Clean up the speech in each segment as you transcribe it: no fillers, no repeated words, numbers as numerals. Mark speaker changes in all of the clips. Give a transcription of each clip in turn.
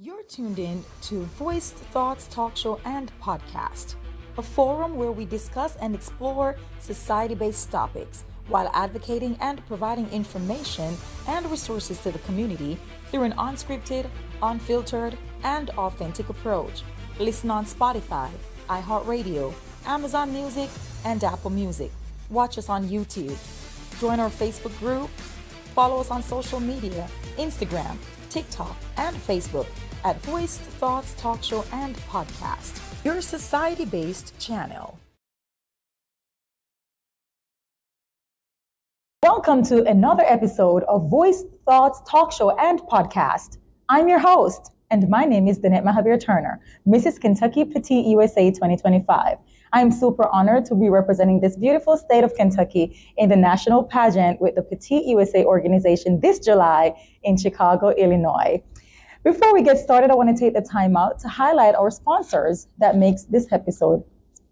Speaker 1: You're tuned in to Voiced Thoughts Talk Show and Podcast, a forum where we discuss and explore society-based topics while advocating and providing information and resources to the community through an unscripted, unfiltered, and authentic approach. Listen on Spotify, iHeartRadio, Amazon Music, and Apple Music. Watch us on YouTube. Join our Facebook group. Follow us on social media, Instagram, TikTok, and Facebook at Voiced Thoughts Talk Show and Podcast, your society-based channel. Welcome to another episode of Voiced Thoughts Talk Show and Podcast. I'm your host, and my name is Danette Mahabeer-Turner, Mrs. Kentucky Petite USA 2025. I'm super honored to be representing this beautiful state of Kentucky in the national pageant with the Petite USA organization this July in Chicago, Illinois. Before we get started, I want to take the time out to highlight our sponsors that makes this episode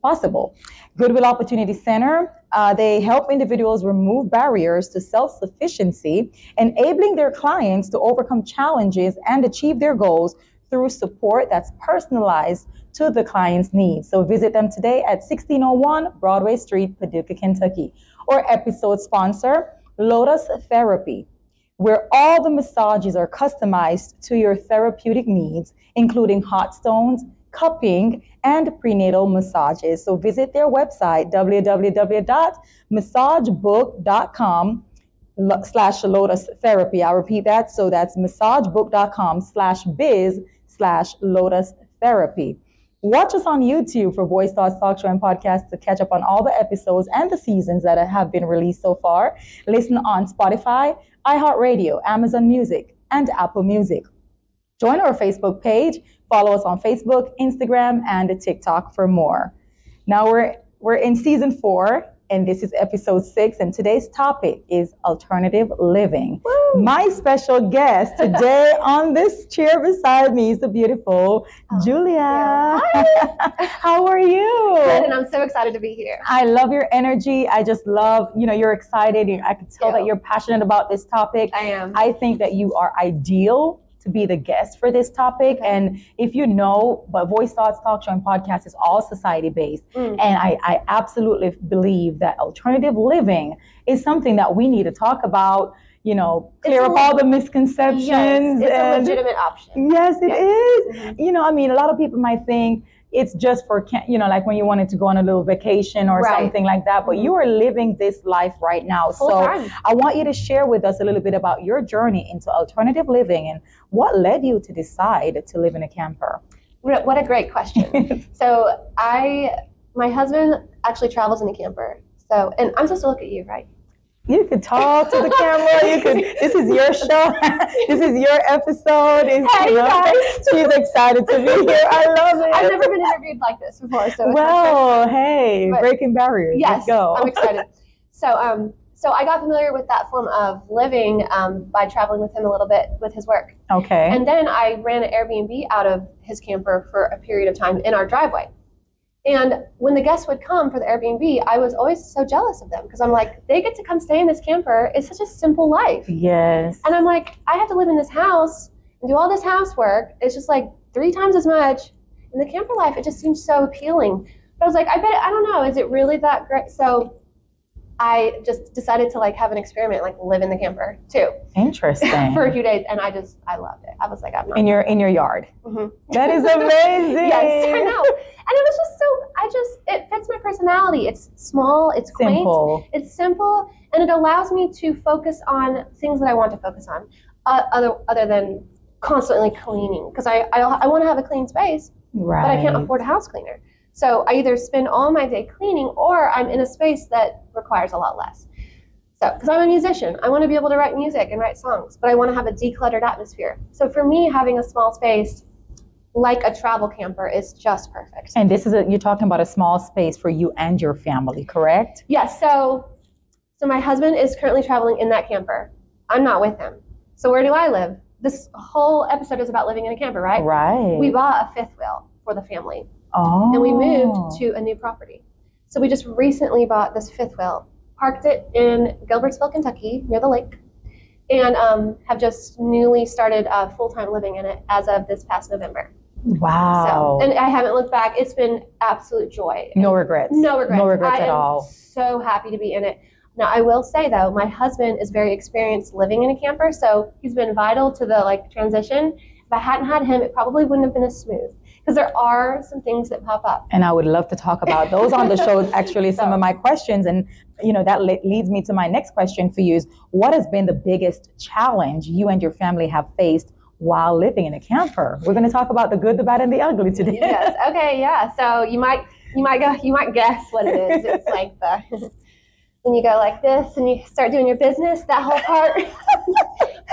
Speaker 1: possible. Goodwill Opportunity Center, they help individuals remove barriers to self-sufficiency, enabling their clients to overcome challenges and achieve their goals through support that's personalized to the client's needs. So visit them today at 1601 Broadway Street, Paducah, Kentucky. Or episode sponsor, Lotus Therapy, where all the massages are customized to your therapeutic needs, including hot stones, cupping, and prenatal massages. So visit their website, www.massagebook.com/Lotus Therapy. I'll repeat that. So that's massagebook.com/biz/Lotus Therapy. Watch us on YouTube for Voice Thoughts Talk Show and Podcast to catch up on all the episodes and the seasons that have been released so far. Listen on Spotify, iHeartRadio, Amazon Music, and Apple Music. Join our Facebook page. Follow us on Facebook, Instagram, and TikTok for more. Now we're in season 4, and this is episode 6, and today's topic is alternative living. Woo! My special guest today on this chair beside me is the beautiful Jewelia.
Speaker 2: Yeah. Hi.
Speaker 1: How are you?
Speaker 2: Good, and I'm so excited to be here.
Speaker 1: I love your energy. I just love, you're excited. I can tell that you're passionate about this topic.
Speaker 2: I am.
Speaker 1: I think that you are ideal to be the guest for this topic. Okay. And if you know, but Voice Thoughts Talk Show and Podcast is all society-based. And I absolutely believe that alternative living is something that we need to talk about, clear up all the misconceptions.
Speaker 2: Yes, it's a legitimate option.
Speaker 1: Yes, it is. Mm-hmm. A lot of people might think it's just for, like when you wanted to go on a little vacation or something like that, but you are living this life right now.
Speaker 2: Full time.
Speaker 1: I want you to share with us a little bit about your journey into alternative living and what led you to decide to live in a camper.
Speaker 2: What a great question. So my husband actually travels in a camper. So, and I'm supposed to look at you, right?
Speaker 1: You could talk to the camera. This is your show. This is your episode.
Speaker 2: Hey, guys.
Speaker 1: She's excited to be here. I love it.
Speaker 2: I've never been interviewed like this before. So
Speaker 1: breaking barriers.
Speaker 2: Yes,
Speaker 1: let's go.
Speaker 2: I'm excited. So I got familiar with that form of living by traveling with him a little bit with his work.
Speaker 1: Okay.
Speaker 2: And then I ran an Airbnb out of his camper for a period of time in our driveway. And when the guests would come for the Airbnb, I was always so jealous of them because I'm like, they get to come stay in this camper. It's such a simple life.
Speaker 1: Yes.
Speaker 2: And I'm like, I have to live in this house and do all this housework. It's just like 3 times as much. In the camper life, it just seems so appealing. But I was like, I don't know, is it really that great? So I just decided to have an experiment, live in the camper too.
Speaker 1: Interesting.
Speaker 2: For a few days, and I loved it. I was like, I'm not.
Speaker 1: In your yard.
Speaker 2: Mm-hmm.
Speaker 1: That is amazing.
Speaker 2: Yes, I know. And it was just it fits my personality. It's small, it's quaint,
Speaker 1: simple.
Speaker 2: It's simple, and it allows me to focus on things that I want to focus on, other than constantly cleaning, because I want to have a clean space,
Speaker 1: right.
Speaker 2: But I can't afford a house cleaner. So I either spend all my day cleaning or I'm in a space that requires a lot less. So, because I'm a musician, I want to be able to write music and write songs, but I want to have a decluttered atmosphere. So for me, having a small space like a travel camper is just perfect.
Speaker 1: And you're talking about a small space for you and your family, correct?
Speaker 2: Yes. So my husband is currently traveling in that camper. I'm not with him. So where do I live? This whole episode is about living in a camper, right?
Speaker 1: Right.
Speaker 2: We bought a 5th wheel for the family.
Speaker 1: Oh.
Speaker 2: And we moved to a new property. So we just recently bought this 5th wheel, parked it in Gilbertsville, Kentucky, near the lake. and have just newly started full-time living in it as of this past November.
Speaker 1: Wow.
Speaker 2: So, and I haven't looked back. It's been absolute joy.
Speaker 1: No regrets.
Speaker 2: No regrets.
Speaker 1: No regrets at all.
Speaker 2: I am so happy to be in it. Now, I will say, though, my husband is very experienced living in a camper, so he's been vital to the transition. If I hadn't had him, it probably wouldn't have been as smooth, because there are some things that pop up.
Speaker 1: And I would love to talk about those on the show. Actually, some of my questions, and that leads me to my next question for you is, what has been the biggest challenge you and your family have faced while living in a camper? We're going to talk about the good, the bad, and the ugly today.
Speaker 2: Yes. Okay. Yeah. So you might guess what it is. It's like when you go like this and you start doing your business, that whole part.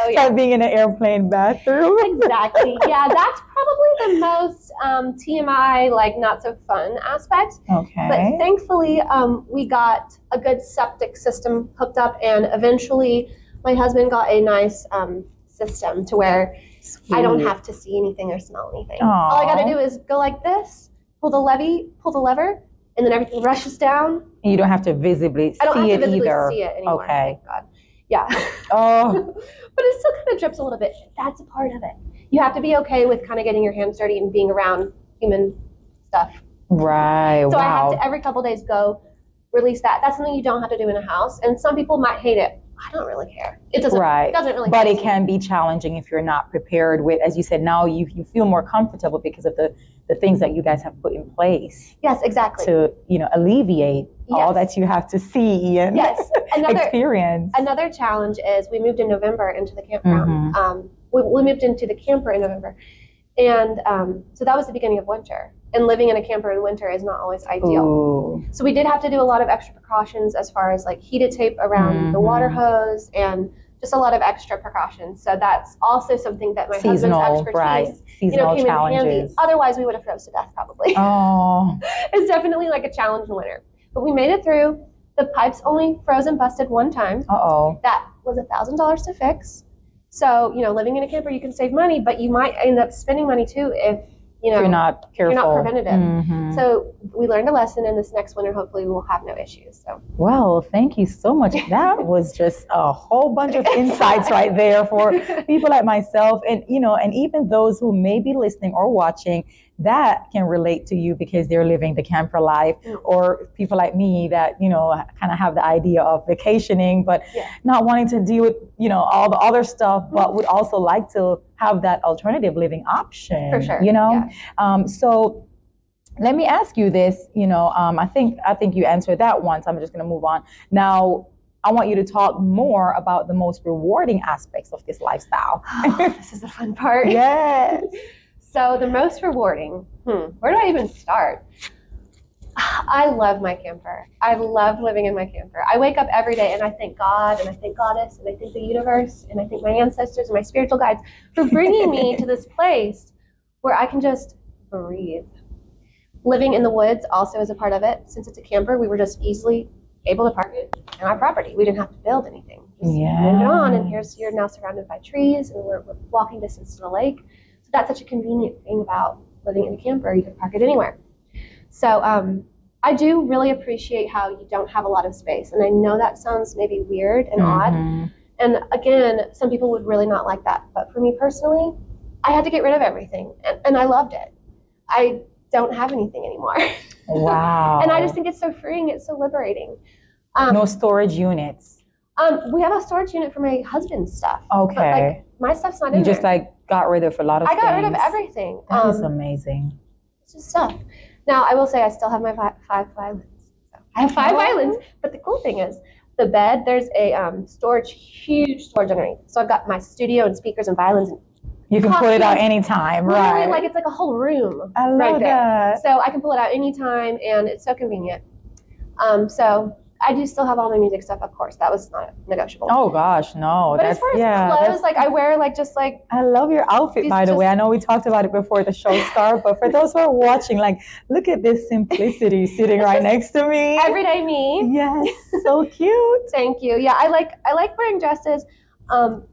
Speaker 2: Oh yeah.
Speaker 1: Start being in an airplane bathroom.
Speaker 2: Exactly. Yeah, that's probably the most TMI, not so fun aspect.
Speaker 1: Okay.
Speaker 2: But thankfully, we got a good septic system hooked up, and eventually my husband got a nice system to where I don't have to see anything or smell anything.
Speaker 1: Aww.
Speaker 2: All I got to do is go like this, pull the lever, and then everything rushes down.
Speaker 1: And you don't have to visibly see it either.
Speaker 2: I don't have to visibly see it anymore.
Speaker 1: Okay.
Speaker 2: Thank God. Yeah.
Speaker 1: Oh.
Speaker 2: But it still kind of drips a little bit. That's a part of it. You have to be okay with kind of getting your hands dirty and being around human stuff.
Speaker 1: Right.
Speaker 2: So
Speaker 1: wow.
Speaker 2: I have to every couple days go release that. That's something you don't have to do in a house. And some people might hate it. I don't really care. It doesn't.
Speaker 1: Right.
Speaker 2: It doesn't really.
Speaker 1: But it can be challenging if you're not prepared with, as you said, now you feel more comfortable because of the things that you guys have put in place.
Speaker 2: Yes, exactly.
Speaker 1: To alleviate all that you have to see and experience.
Speaker 2: Another challenge is we moved in November into the campground.
Speaker 1: Mm-hmm.
Speaker 2: We moved into the camper in November, and so that was the beginning of winter. And living in a camper in winter is not always ideal.
Speaker 1: Ooh.
Speaker 2: So we did have to do a lot of extra precautions as far as heated tape around the water hose and just a lot of extra precautions. So that's also something that my husband's expertise
Speaker 1: Seasonal
Speaker 2: came
Speaker 1: challenges.
Speaker 2: in handy. Otherwise, we would have froze to death probably.
Speaker 1: Oh.
Speaker 2: It's definitely a challenge in winter. But we made it through. The pipes only froze and busted one time.
Speaker 1: Uh-oh.
Speaker 2: That was $1,000 to fix. So, living in a camper, you can save money, but you might end up spending money too if
Speaker 1: you're not careful.
Speaker 2: You're not preventative.
Speaker 1: Mm-hmm.
Speaker 2: So we learned a lesson, and this next winter, hopefully, we will have no issues. So.
Speaker 1: Well, thank you so much. That was just a whole bunch of insights right there for people like myself, and and even those who may be listening or watching that can relate to you because they're living the camper life, or people like me that kind of have the idea of vacationing, but not wanting to deal with all the other stuff, but would also like to have that alternative living option.
Speaker 2: For sure.
Speaker 1: So let me ask you this. I think you answered that once. I'm just going to move on now. I want you to talk more about the most rewarding aspects of this lifestyle.
Speaker 2: This is the fun part.
Speaker 1: Yes.
Speaker 2: So the most rewarding, where do I even start? I love my camper. I love living in my camper. I wake up every day and I thank God and I thank Goddess and I thank the universe and I thank my ancestors and my spiritual guides for bringing me to this place where I can just breathe. Living in the woods also is a part of it. Since it's a camper, we were just easily able to park it on our property. We didn't have to build anything. Just move it on, and you're now surrounded by trees and we're walking distance to the lake. So that's such a convenient thing about living in a camper. You can park it anywhere. So I do really appreciate how you don't have a lot of space. And I know that sounds maybe weird and odd. And again, some people would really not like that. But for me personally, I had to get rid of everything. And I loved it. I don't have anything anymore.
Speaker 1: Wow.
Speaker 2: And I just think it's so freeing. It's so liberating.
Speaker 1: No storage units.
Speaker 2: We have a storage unit for my husband's stuff.
Speaker 1: Okay.
Speaker 2: But, my stuff's not in there.
Speaker 1: You just got rid of a lot of things.
Speaker 2: I got rid of everything.
Speaker 1: That is amazing.
Speaker 2: It's just stuff. Now, I will say I still have my 5 violins. So I have 5 violins, but the cool thing is the bed, there's a huge storage underneath. So I've got my studio and speakers and violins. And
Speaker 1: you can pull it out anytime, right?
Speaker 2: Literally, it's like a whole room.
Speaker 1: I love
Speaker 2: right there.
Speaker 1: that.
Speaker 2: So I can pull it out anytime, and it's so convenient. So I do still have all my music stuff, of course. That was not negotiable.
Speaker 1: Oh gosh, no.
Speaker 2: But as far as clothes, I wear
Speaker 1: I love your outfit, by the way. I know we talked about it before the show started, but for those who are watching, look at this simplicity sitting right next to me.
Speaker 2: Everyday me.
Speaker 1: Yes, so cute.
Speaker 2: Thank you. Yeah, I like wearing dresses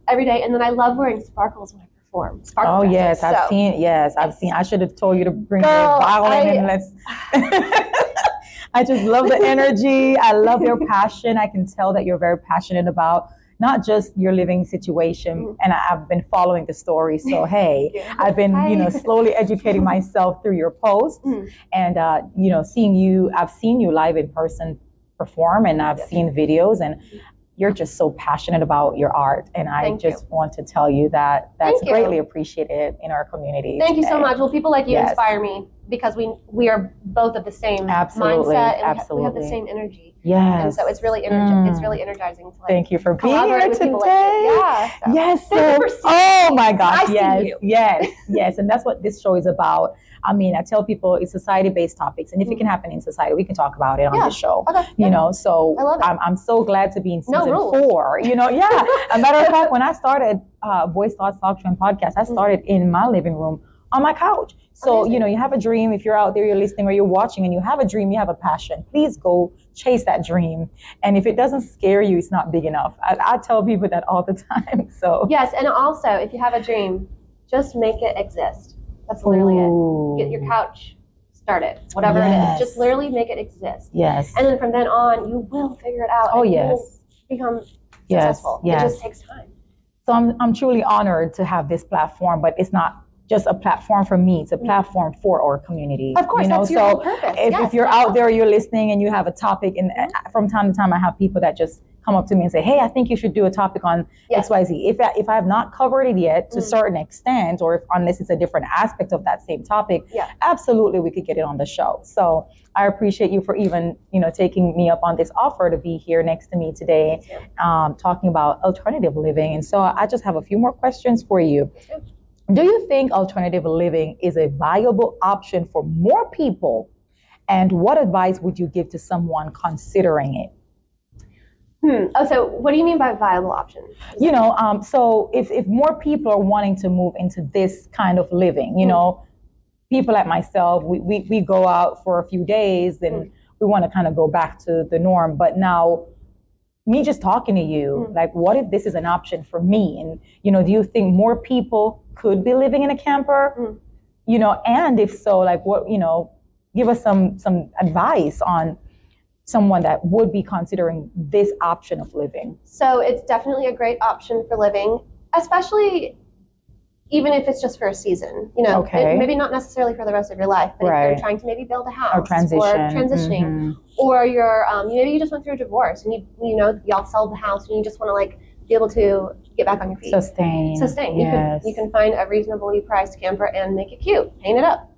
Speaker 2: every day, and then I love wearing sparkles when I perform. Sparkle dresses.
Speaker 1: I've seen. I should have told you to bring your violin and let's. I just love the energy. I love your passion. I can tell that you're very passionate about, not just your living situation. And I've been following the story. So, hey, I've been, slowly educating myself through your posts and, I've seen you live in person perform, and I've seen videos, and you're just so passionate about your art, and I just want to tell you that that's greatly appreciated in our community.
Speaker 2: Thank you so much. Well, people like you inspire me because we are both of the same mindset, and we have the same energy.
Speaker 1: Yes.
Speaker 2: And so it's really energizing to
Speaker 1: thank you for being here today. Yes.
Speaker 2: Oh
Speaker 1: my gosh. Yes. And that's what this show is about. I mean, I tell people it's society-based topics, and if it can happen in society, we can talk about it on this show. Okay. So I love it. I'm so glad to be in season 4. As a matter of fact, when I started Voice Thoughts Talk Show and Podcast, I started in my living room on my couch. So, you have a dream. If you're out there, you're listening or you're watching and you have a dream, you have a passion, please go chase that dream. And if it doesn't scare you, it's not big enough. I tell people that all the time. So
Speaker 2: yes, and also, if you have a dream, just make it exist. That's literally it. Get your couch started, whatever it is. Just literally make it exist.
Speaker 1: Yes.
Speaker 2: And then from then on, you will figure it out.
Speaker 1: Oh,
Speaker 2: and
Speaker 1: yes.
Speaker 2: You will become successful.
Speaker 1: Yes.
Speaker 2: It just takes time.
Speaker 1: So I'm truly honored to have this platform, but it's not just a platform for me. It's a platform for our community.
Speaker 2: Of course, that's your whole purpose.
Speaker 1: If you're out there, you're listening, and you have a topic, and from time to time, I have people that just come up to me and say, hey, I think you should do a topic on XYZ. If I have not covered it yet to a certain extent, or unless it's a different aspect of that same topic, absolutely we could get it on the show. So I appreciate you for even, taking me up on this offer to be here next to me today, talking about alternative living. And so I just have a few more questions for you. Do you think alternative living is a viable option for more people? And what advice would you give to someone considering it?
Speaker 2: Oh, so what do you mean by viable option?
Speaker 1: So if more people are wanting to move into this kind of living, people like myself, we go out for a few days and we want to kind of go back to the norm. But now, me just talking to you, like, what if this is an option for me? And, do you think more people could be living in a camper? And if so, like, what, give us some advice on someone that would be considering this option of living.
Speaker 2: So it's definitely a great option for living, especially even if it's just for a season, maybe not necessarily for the rest of your life, but if you're trying to maybe build a house
Speaker 1: or
Speaker 2: transitioning, or you're, maybe you just went through a divorce and y'all sold the house and you just want to be able to get back on your feet.
Speaker 1: Sustain.
Speaker 2: Yes. You can find a reasonably priced camper and make it cute, paint it up.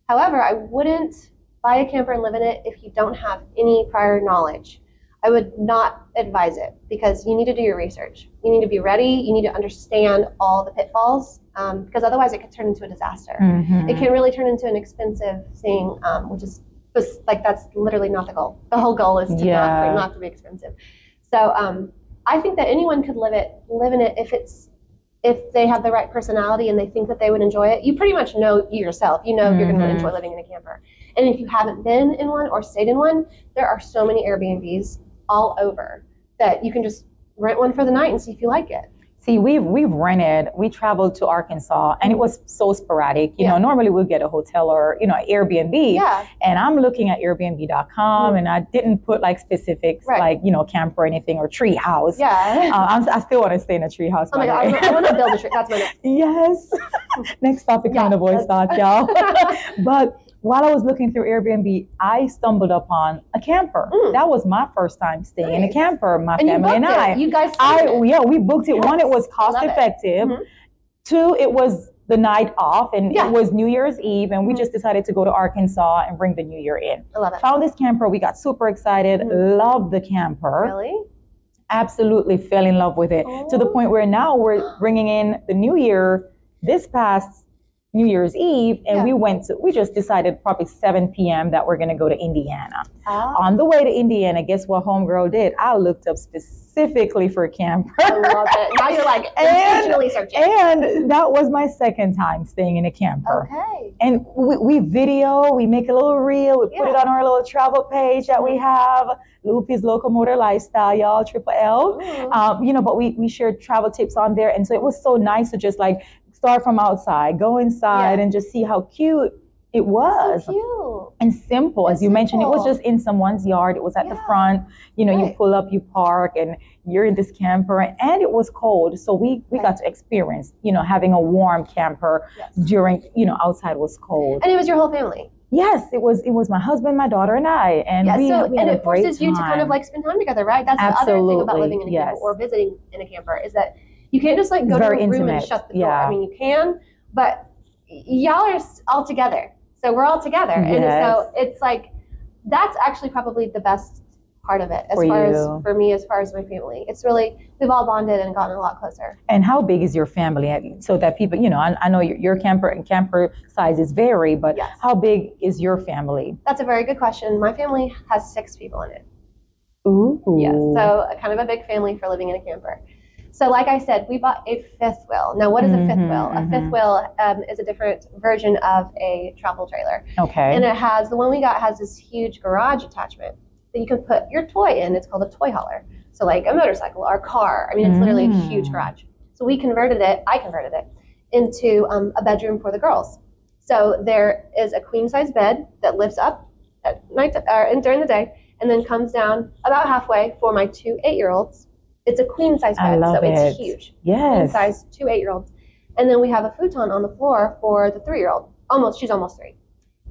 Speaker 2: However, I wouldn't buy a camper and live in it if you don't have any prior knowledge. I would not advise it because you need to do your research. You need to be ready. You need to understand all the pitfalls because otherwise it could turn into a disaster. It can really turn into an expensive thing, which is that's literally not the goal. The whole goal is to not to be expensive. So I think that anyone could live in it if they have the right personality and they think that they would enjoy it. You pretty much know yourself. You're going to enjoy living in a camper. And if you haven't been in one or stayed in one, there are so many Airbnbs all over that you can just rent one for the night and see if you like it.
Speaker 1: See, we've rented. We traveled to Arkansas, and it was so sporadic. Normally we'll get a hotel or Airbnb.
Speaker 2: Yeah.
Speaker 1: And I'm looking at Airbnb.com, and I didn't put specifics like camper or anything or tree house.
Speaker 2: Yeah.
Speaker 1: I still want to stay in a tree house.
Speaker 2: Oh my God, I want to build a tree. That's my next.
Speaker 1: Yes. Next topic on the Voice Thoughts, y'all. But while I was looking through Airbnb, I stumbled upon a camper. That was my first time staying in a camper. My family and I.
Speaker 2: You guys.
Speaker 1: We booked it. Yes. One, it was cost effective. Two, it was the night off, and it was New Year's Eve, and we just decided to go to Arkansas and bring the New Year in.
Speaker 2: I love it.
Speaker 1: Found this camper. We got super excited. Loved the camper.
Speaker 2: Really?
Speaker 1: Absolutely fell in love with it to the point where now we're bringing in the New Year this past New Year's Eve, and we just decided probably 7 p.m. that we're going to go to Indiana. On the way to Indiana, guess what homegirl did? I looked up specifically for a camper.
Speaker 2: I love it. Now you're intentionally searching.
Speaker 1: And that was my second time staying in a camper.
Speaker 2: Okay.
Speaker 1: And we make a little reel, we put it on our little travel page that we have, Loopy's Locomotor Lifestyle, y'all, Triple L. But we shared travel tips on there, and so it was so nice to just start from outside, go inside, and just see how cute It was.
Speaker 2: So cute.
Speaker 1: And simple, as you mentioned, it was just in someone's yard. It was at the front. You know, you pull up, you park, and you're in this camper. And it was cold. So we got to experience, you know, having a warm camper during, you know, outside was cold.
Speaker 2: And it was your whole family.
Speaker 1: Yes, it was my husband, my daughter, and I. And we had a great time.
Speaker 2: It forces you to kind of like spend time together, right? That's the other thing about living in a camper or visiting in a camper is that you can't just like go to a room and shut the door. I mean, you can, but y'all are all together. So we're all together. And so it's like, that's actually probably the best part of it for me, as far as my family. It's really, we've all bonded and gotten a lot closer. And how big is your family? So that people, you know, I know your camper and camper sizes vary, but how big is your family? That's a very good question. My family has 6 people in it. Ooh. Yes. So kind of a big family for living in a camper. So like I said, we bought a 5th wheel. Now, what is a 5th wheel? A 5th wheel is a different version of a travel trailer. Okay. And it has, the one we got has this huge garage attachment that you can put your toy in. It's called a toy hauler. So like a motorcycle or a car. I mean, it's literally a huge garage. So I converted it into a bedroom for the girls. So there is a queen size bed that lifts up at night and during the day, and then comes down about halfway for my 2 8-year-olds. It's a queen size bed, so it's huge. Yes. Queen size, 2 8-year-olds. And then we have a futon on the floor for the 3-year-old. She's almost 3.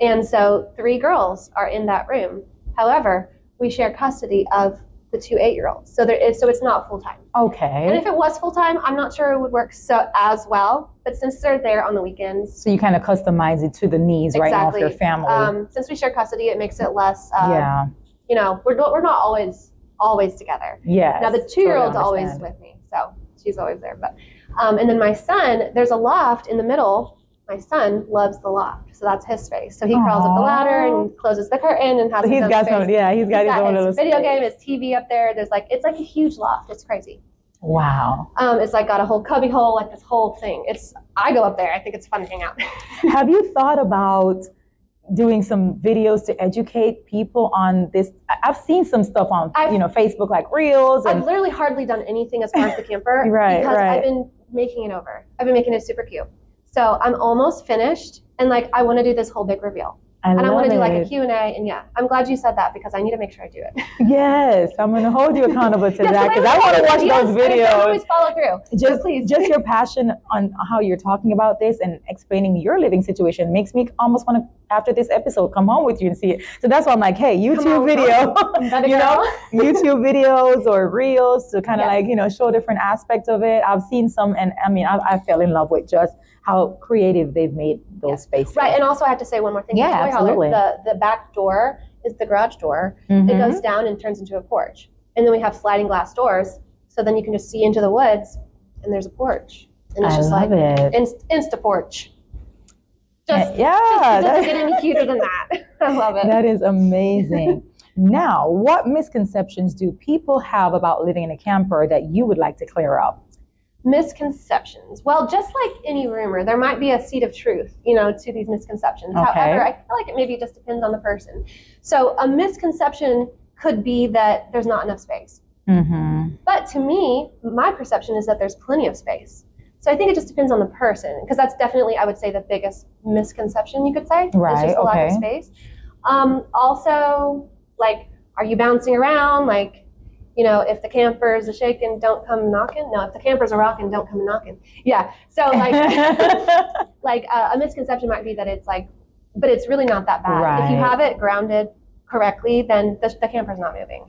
Speaker 2: And so 3 girls are in that room. However, we share custody of the 2 8-year-olds. So it's not full time. Okay. And if it was full time, I'm not sure it would work as well. But since they're there on the weekends. So you kind of customize it to the needs right now of your family. Since we share custody, it makes it less, you know, we're not always together. Yeah. Now the 2-year-old's always with me, so she's always there. But and then my son, there's a loft in the middle. My son loves the loft, so that's his space. So he crawls up the ladder and closes the curtain and has his own space. He's got his own little video game, his TV up there. There's it's like a huge loft. It's crazy. Wow. It's like got a whole cubby hole, like this whole thing. I go up there. I think it's fun to hang out. Have you thought about doing some videos to educate people on this? I've seen some stuff on Facebook, like Reels. I've literally hardly done anything as far as the camper because I've been making it over. I've been making it super cute. So I'm almost finished, and I want to do this whole big reveal. I want to do like a Q&A, and I'm glad you said that because I need to make sure I do it. Yes, I'm going to hold you accountable to that because I want to watch those videos. I always follow through. Just your passion on how you're talking about this and explaining your living situation makes me almost want to, after this episode, come home with you and see it. So that's why I'm like, hey, YouTube video, YouTube videos or Reels to kind of show different aspects of it. I've seen some, and I mean, I fell in love with just how creative they've made those spaces. Right, and also I have to say one more thing. Yeah, absolutely. The back door is the garage door. It goes down and turns into a porch. And then we have sliding glass doors, so then you can just see into the woods, and there's a porch. And it's just like Insta porch. Just doesn't get any cuter than that. I love it. That is amazing. Now, what misconceptions do people have about living in a camper that you would like to clear up? Misconceptions. Well, just like any rumor, there might be a seed of truth, to these misconceptions. Okay. However, I feel like it maybe just depends on the person. So a misconception could be that there's not enough space. But to me, my perception is that there's plenty of space. So I think it just depends on the person, because that's definitely, I would say, the biggest misconception you could say. Right. It's just a lack of space. Also, are you bouncing around? If the campers are shaking, don't come knocking. No, if the campers are rocking, don't come knocking. Yeah. So a misconception might be that it's but it's really not that bad. Right. If you have it grounded correctly, then the camper's not moving.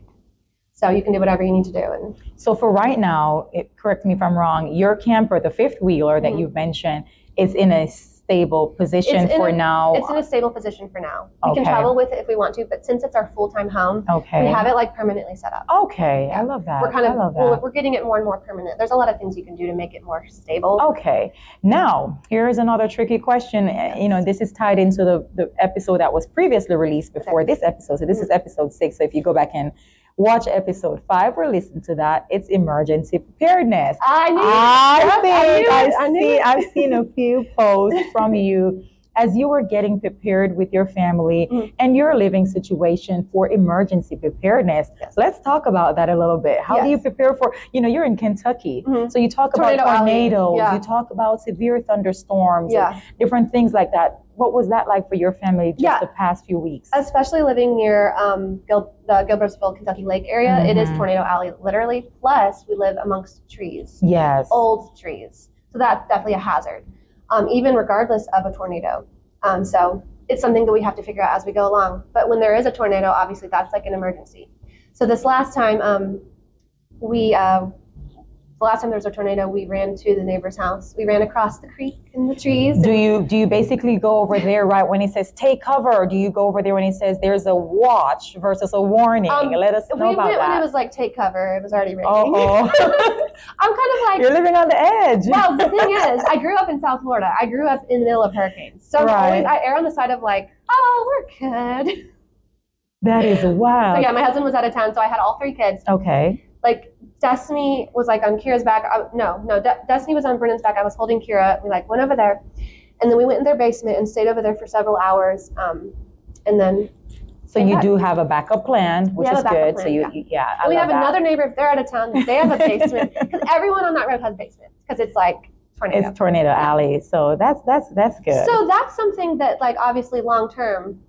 Speaker 2: So you can do whatever you need to do. And so for right now, correct me if I'm wrong, your camper, the 5th wheeler that you've mentioned, is in a stable position for now. It's in a stable position for now. We can travel with it if we want to, but since it's our full-time home, we have it permanently set up. Okay, yeah. I love that. We're getting it more and more permanent. There's a lot of things you can do to make it more stable. Okay. Now, here's another tricky question. This is tied into the episode that was previously released before this episode. So this is episode 6. So if you go back and watch episode 5 or listen to that, it's emergency preparedness. I've seen a few posts from you
Speaker 1: as you were getting prepared with your family and your living situation for emergency preparedness, let's talk about that a little bit. How do you prepare for, you're in Kentucky, so you talk about tornadoes, you talk about severe thunderstorms, and different things like that. What was that like for your family just the past few weeks?
Speaker 2: Especially living near the Gilbertsville, Kentucky Lake area, it is Tornado Alley, literally. Plus, we live amongst trees.
Speaker 1: Yes.
Speaker 2: Old trees. So that's definitely a hazard, even regardless of a tornado. So it's something that we have to figure out as we go along. But when there is a tornado, obviously that's like an emergency. So this last time, the last time there was a tornado, we ran to the neighbor's house. We ran across the creek in the trees.
Speaker 1: Do you basically go over there right when he says take cover, or do you go over there when he says there's a watch versus a warning? Let us know about that.
Speaker 2: When it was like take cover, it was already raining. I'm kind of like,
Speaker 1: you're living on the edge.
Speaker 2: Well, the thing is, I grew up in South Florida. I grew up in the middle of hurricanes. So I err on the side of like, oh, we're good.
Speaker 1: That is wild.
Speaker 2: So yeah, my husband was out of town, so I had all 3 kids.
Speaker 1: Okay.
Speaker 2: Like Destiny was like on Kira's back. Destiny was on Brennan's back. I was holding Kira. We like went over there, and then we went in their basement and stayed over there for several hours. And then.
Speaker 1: So you do have a backup plan, which is good.
Speaker 2: Plan,
Speaker 1: so you,
Speaker 2: and we have another neighbor. If they're out of town, they have a basement because everyone on that road has basements because it's like tornado.
Speaker 1: It's Tornado Alley, so that's good.
Speaker 2: So that's something that like obviously long term.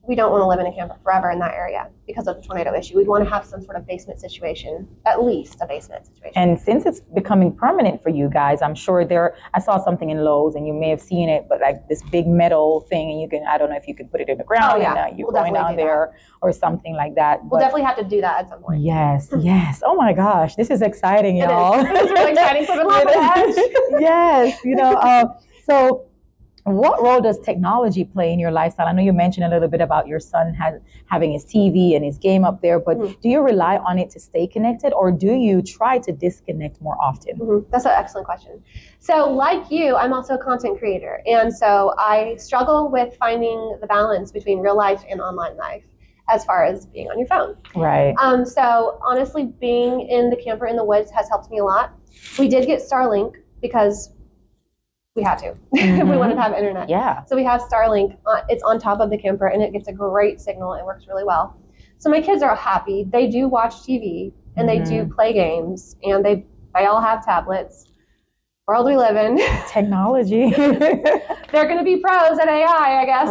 Speaker 2: We don't want to live in a camper forever in that area because of the tornado issue. We'd want to have some sort of basement situation, at least a basement situation.
Speaker 1: And since it's becoming permanent for you guys, I'm sure I saw something in Lowe's and you may have seen it, but like this big metal thing, and I don't know if you could put it in the ground and you're going down there or something like that.
Speaker 2: We'll definitely have to do that at some point.
Speaker 1: Yes. Oh my gosh, this is exciting, y'all.
Speaker 2: It is really exciting for the
Speaker 1: Yes, so what role does technology play in your lifestyle? I know you mentioned a little bit about your son having his TV and his game up there, but do you rely on it to stay connected, or do you try to disconnect more often?
Speaker 2: That's an excellent question. So like you, I'm also a content creator. And so I struggle with finding the balance between real life and online life as far as being on your phone.
Speaker 1: Right.
Speaker 2: So honestly, being in the camper in the woods has helped me a lot. We did get Starlink because we had to. We wanted to have internet.
Speaker 1: Yeah.
Speaker 2: So we have Starlink. It's on top of the camper, and it gets a great signal. It works really well. So my kids are happy. They do watch TV, and they do play games, and they all have tablets. World we live in.
Speaker 1: Technology.
Speaker 2: They're going to be pros at AI, I guess.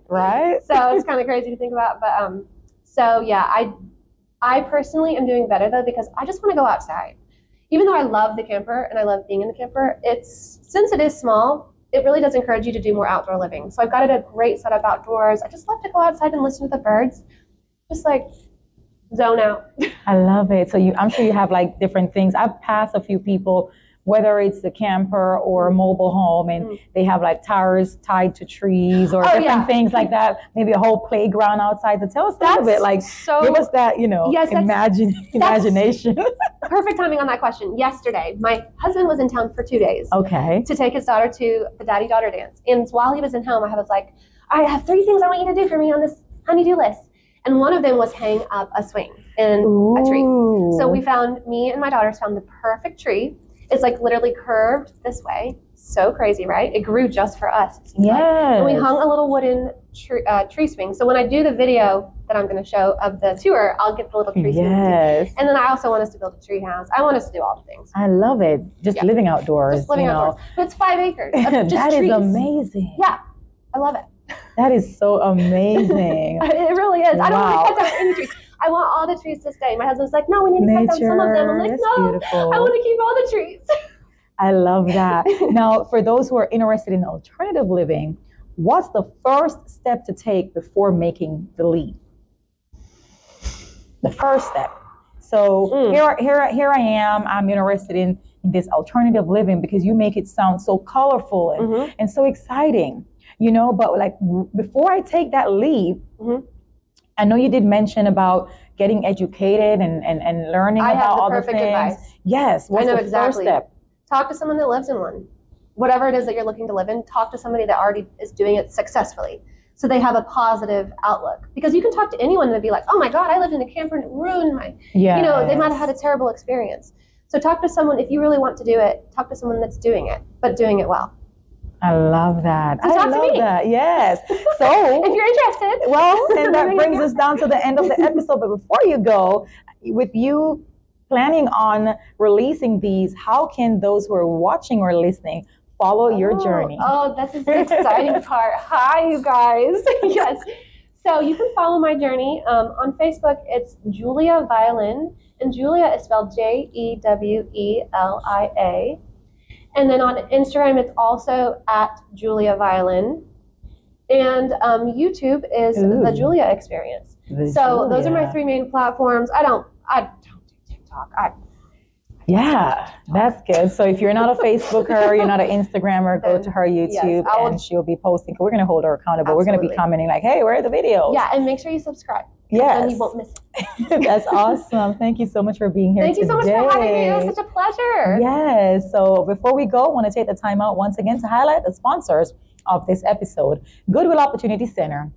Speaker 1: Right.
Speaker 2: So it's kind of crazy to think about. But so yeah, I personally am doing better, though, because I just want to go outside. Even though I love the camper and I love being in the camper, since it is small, it really does encourage you to do more outdoor living. So I've got a great setup outdoors. I just love to go outside and listen to the birds, just like zone out.
Speaker 1: I love it. So I'm sure you have like different things. I've passed a few people, whether it's the camper or a mobile home, and they have like towers tied to trees or different things like that. Maybe a whole playground outside. To tell us a little bit, like give us that, imagination.
Speaker 2: Perfect timing on that question. Yesterday, my husband was in town for 2 days.
Speaker 1: Okay.
Speaker 2: To take his daughter to the daddy-daughter dance. And while he was in home, I was like, I have 3 things I want you to do for me on this honey-do list. And one of them was hang up a swing in a tree. So me and my daughters found the perfect tree. It's like literally curved this way. So crazy, right? It grew just for us.
Speaker 1: Yes.
Speaker 2: And we hung a little wooden tree swing. So when I do the video that I'm going to show of the tour, I'll get the little tree swing.
Speaker 1: Yes.
Speaker 2: And then I also want us to build a tree house. I want us to do all the things.
Speaker 1: I love it. Just living outdoors.
Speaker 2: Just living outdoors. But it's 5 acres. Of just
Speaker 1: that
Speaker 2: trees.
Speaker 1: is amazing.
Speaker 2: Yeah. I love it.
Speaker 1: That is so amazing.
Speaker 2: It really is.
Speaker 1: Wow.
Speaker 2: I don't want to cut down any trees. I want all the trees to stay. My husband's like, no, we need to cut down some of them. I'm like, no, beautiful. I want to keep all the trees.
Speaker 1: I love that. Now, for those who are interested in alternative living, what's the first step to take before making the leap? The first step. So here I am. I'm interested in this alternative living because you make it sound so colorful and so exciting, but like before I take that leap, I know you did mention about getting educated and learning about all the things.
Speaker 2: Advice.
Speaker 1: Yes. What's the first step?
Speaker 2: Talk to someone that lives in one. Whatever it is that you're looking to live in, talk to somebody that already is doing it successfully. So they have a positive outlook. Because you can talk to anyone and be like, oh my God, I lived in a camper and it ruined my, they might have had a terrible experience. So talk to someone, if you really want to do it, talk to someone that's doing it, but doing it well.
Speaker 1: I love that.
Speaker 2: So talk to me.
Speaker 1: That. Yes. So
Speaker 2: if you're interested.
Speaker 1: Well, and that brings us down to the end of the episode. But before you go, with you planning on releasing these, how can those who are watching or listening follow your journey?
Speaker 2: Oh, this is the exciting part. Hi, you guys. Yes. So you can follow my journey. On Facebook, it's Jewelia Violin. And Jewelia is spelled Jewelia. And then on Instagram, it's also at Jewelia Violin. And YouTube is the Jewelia Experience. Those are my three main platforms. I don't do TikTok.
Speaker 1: Yeah, that's good. So if you're not a Facebooker, you're not an Instagrammer, go to her YouTube and she'll be posting. We're going to hold her accountable.
Speaker 2: Absolutely.
Speaker 1: We're going to be commenting like, hey, where are the videos?
Speaker 2: Yeah, and make sure you subscribe.
Speaker 1: Yes.
Speaker 2: Then you won't miss it.
Speaker 1: That's awesome. Thank you so much for being here
Speaker 2: Thank you so much for having me. It was such a pleasure.
Speaker 1: Yes. So before we go, I want to take the time out once again to highlight the sponsors of this episode. Goodwill Opportunity Center.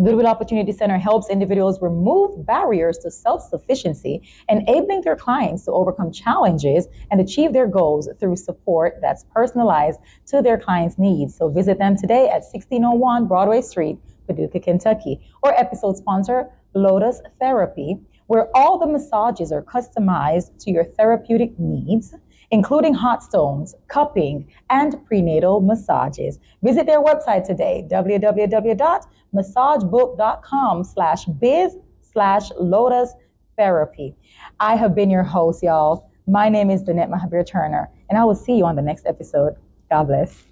Speaker 1: Goodwill Opportunity Center helps individuals remove barriers to self-sufficiency, enabling their clients to overcome challenges and achieve their goals through support that's personalized to their clients' needs. So visit them today at 1601 Broadway Street, Paducah, Kentucky. Or episode sponsor, Lotus Therapy, where all the massages are customized to your therapeutic needs, including hot stones, cupping, and prenatal massages. Visit their website today, www.massagebook.com/biz/Lotus Therapy. I have been your host, y'all. My name is Danette Mahabeer-Turner, and I will see you on the next episode. God bless.